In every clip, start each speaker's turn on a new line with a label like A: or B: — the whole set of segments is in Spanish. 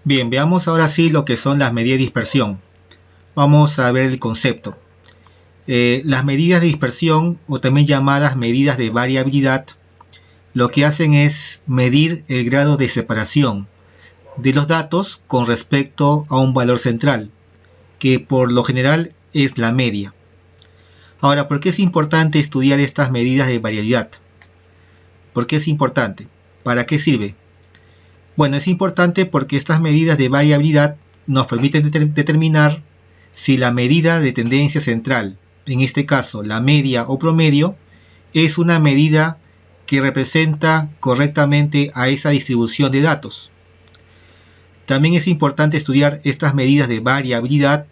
A: Bien, veamos ahora sí lo que son las medidas de dispersión. Vamos a ver el concepto. Las medidas de dispersión, o también llamadas medidas de variabilidad, lo que hacen es medir el grado de separación de los datos con respecto a un valor central, que por lo general es la media. Ahora, ¿por qué es importante estudiar estas medidas de variabilidad? ¿Por qué es importante? ¿Para qué sirve? Bueno, es importante porque estas medidas de variabilidad nos permiten determinar si la medida de tendencia central, en este caso la media o promedio, es una medida que representa correctamente a esa distribución de datos. También es importante estudiar estas medidas de variabilidad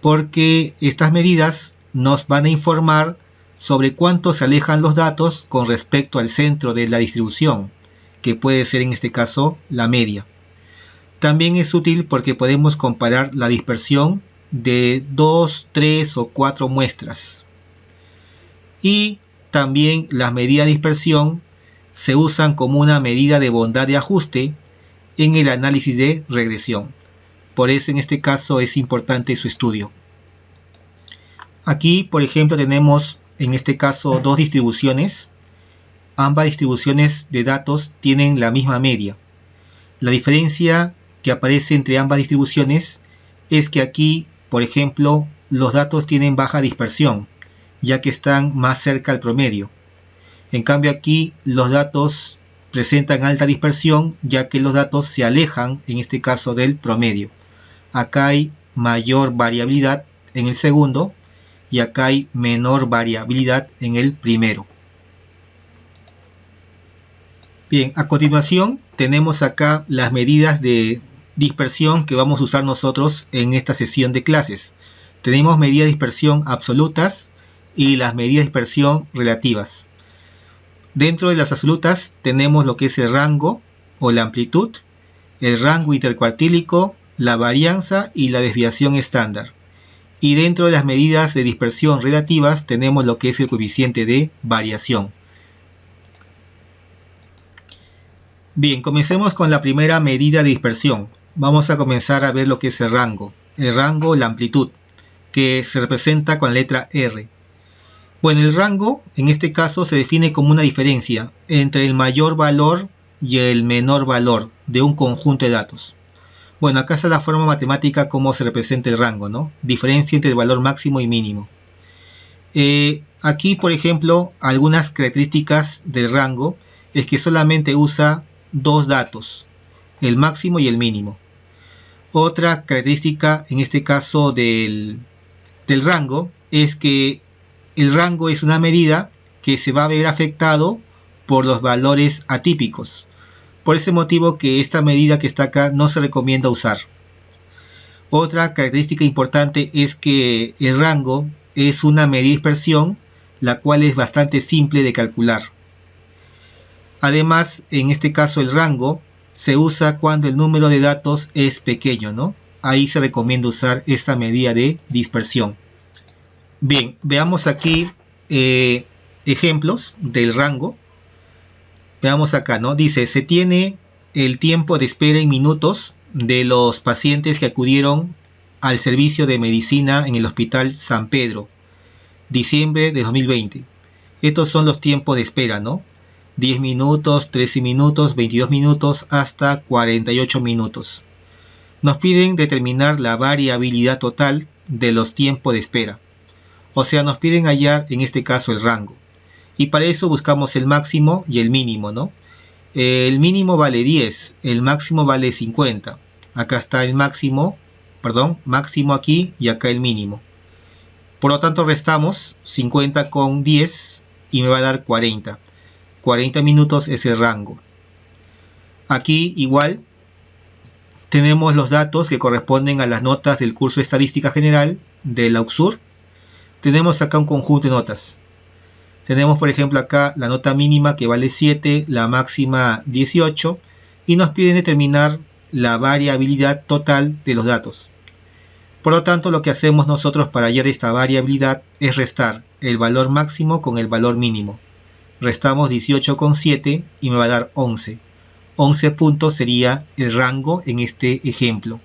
A: porque estas medidas nos van a informar sobre cuánto se alejan los datos con respecto al centro de la distribución, que puede ser en este caso la media. También es útil porque podemos comparar la dispersión de 2, 3 o 4 muestras. Y también las medidas de dispersión se usan como una medida de bondad de ajuste en el análisis de regresión. Por eso en este caso es importante su estudio. Aquí, por ejemplo, tenemos en este caso dos distribuciones. Ambas distribuciones de datos tienen la misma media. La diferencia que aparece entre ambas distribuciones es que aquí, por ejemplo, los datos tienen baja dispersión, ya que están más cerca al promedio. En cambio aquí los datos presentan alta dispersión, ya que los datos se alejan, en este caso, del promedio. Acá hay mayor variabilidad en el segundo y acá hay menor variabilidad en el primero. Bien, a continuación tenemos acá las medidas de dispersión que vamos a usar nosotros en esta sesión de clases. Tenemos medidas de dispersión absolutas y las medidas de dispersión relativas. Dentro de las absolutas tenemos lo que es el rango o la amplitud, el rango intercuartílico, la varianza y la desviación estándar. Y dentro de las medidas de dispersión relativas tenemos lo que es el coeficiente de variación. Bien, comencemos con la primera medida de dispersión. Vamos a comenzar a ver lo que es el rango. El rango, la amplitud, que se representa con la letra R. Bueno, el rango en este caso se define como una diferencia entre el mayor valor y el menor valor de un conjunto de datos. Bueno, acá está la forma matemática como se representa el rango, ¿no? Diferencia entre el valor máximo y mínimo. Aquí, por ejemplo, algunas características del rango es que solamente usa dos datos, el máximo y el mínimo. Otra característica en este caso del rango es que el rango es una medida que se va a ver afectado por los valores atípicos. Por ese motivo que esta medida que está acá no se recomienda usar. Otra característica importante es que el rango es una medida de dispersión, la cual es bastante simple de calcular. Además, en este caso el rango se usa cuando el número de datos es pequeño, ¿no? Ahí se recomienda usar esta medida de dispersión. Bien, veamos aquí ejemplos del rango. Veamos acá, ¿no? Dice, se tiene el tiempo de espera en minutos de los pacientes que acudieron al servicio de medicina en el Hospital San Pedro, diciembre de 2020. Estos son los tiempos de espera, ¿no? 10 minutos, 13 minutos, 22 minutos, hasta 48 minutos. Nos piden determinar la variabilidad total de los tiempos de espera. O sea, nos piden hallar, en este caso, el rango. Y para eso buscamos el máximo y el mínimo, ¿no? El mínimo vale 10, el máximo vale 50. Acá está el máximo aquí y acá el mínimo. Por lo tanto, restamos 50 con 10 y me va a dar 40. 40 minutos es el rango. Aquí igual tenemos los datos que corresponden a las notas del curso de Estadística General de la UCSUR. Tenemos acá un conjunto de notas. Tenemos por ejemplo acá la nota mínima que vale 7, la máxima 18 y nos piden determinar la variabilidad total de los datos. Por lo tanto, lo que hacemos nosotros para hallar esta variabilidad es restar el valor máximo con el valor mínimo. Restamos 18 con 7 y me va a dar 11. 11 puntos sería el rango en este ejemplo.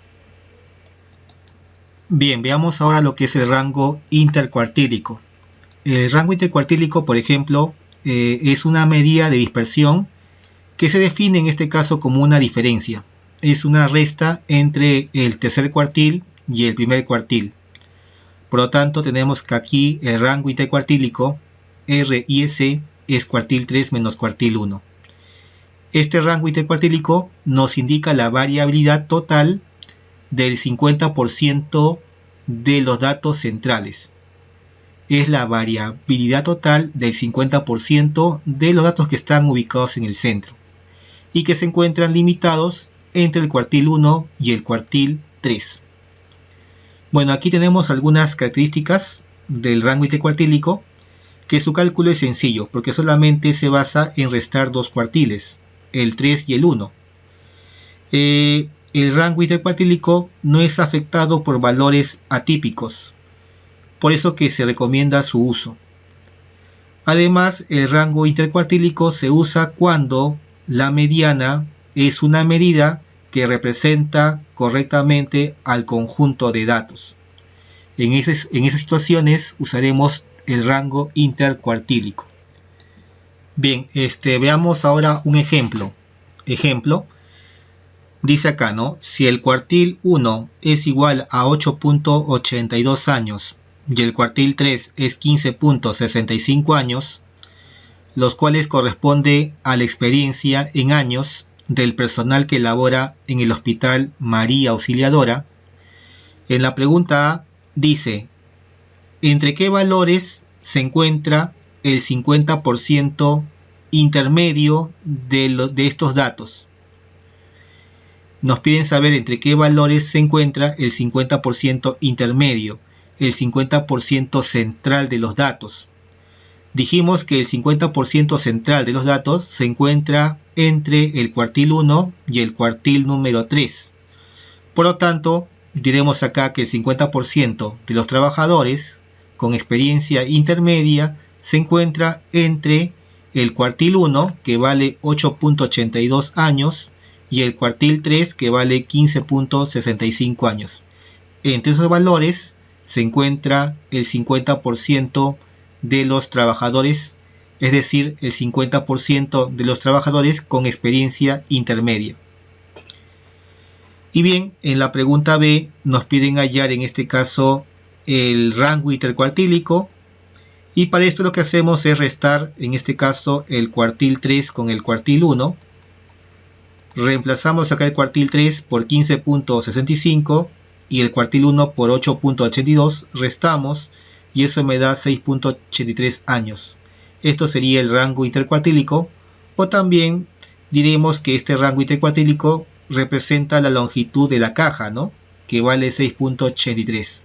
A: Bien, veamos ahora lo que es el rango intercuartílico. El rango intercuartílico, por ejemplo, es una medida de dispersión que se define en este caso como una diferencia. Es una resta entre el tercer cuartil y el primer cuartil. Por lo tanto, tenemos que aquí el rango intercuartílico RIC es cuartil 3 menos cuartil 1. Este rango intercuartílico nos indica la variabilidad total del 50% de los datos centrales. Es la variabilidad total del 50% de los datos que están ubicados en el centro y que se encuentran limitados entre el cuartil 1 y el cuartil 3. Bueno, aquí tenemos algunas características del rango intercuartílico, que su cálculo es sencillo porque solamente se basa en restar dos cuartiles, el 3 y el 1. El rango intercuartílico no es afectado por valores atípicos, por eso que se recomienda su uso. Además, el rango intercuartílico se usa cuando la mediana es una medida que representa correctamente al conjunto de datos. En esas situaciones usaremos el rango intercuartílico. Bien, veamos ahora un ejemplo. Dice acá, ¿no? Si el cuartil 1 es igual a 8.82 años y el cuartil 3 es 15.65 años, los cuales corresponde a la experiencia en años del personal que labora en el Hospital María Auxiliadora, en la pregunta A dice, ¿entre qué valores se encuentra el 50% intermedio de estos datos? Nos piden saber entre qué valores se encuentra el 50% intermedio, el 50% central de los datos. Dijimos que el 50% central de los datos se encuentra entre el cuartil 1 y el cuartil número 3. Por lo tanto, diremos acá que el 50% de los trabajadores con experiencia intermedia se encuentra entre el cuartil 1, que vale 8.82 años, y el cuartil 3, que vale 15.65 años. Entre esos valores se encuentra el 50% de los trabajadores, es decir, el 50% de los trabajadores con experiencia intermedia. Y bien, en la pregunta B nos piden hallar en este caso el rango intercuartílico, y para esto lo que hacemos es restar en este caso el cuartil 3 con el cuartil 1. Reemplazamos acá el cuartil 3 por 15.65 y el cuartil 1 por 8.82, restamos y eso me da 6.83 años. Esto sería el rango intercuartílico, o también diremos que este rango intercuartílico representa la longitud de la caja, ¿no? Que vale 6.83.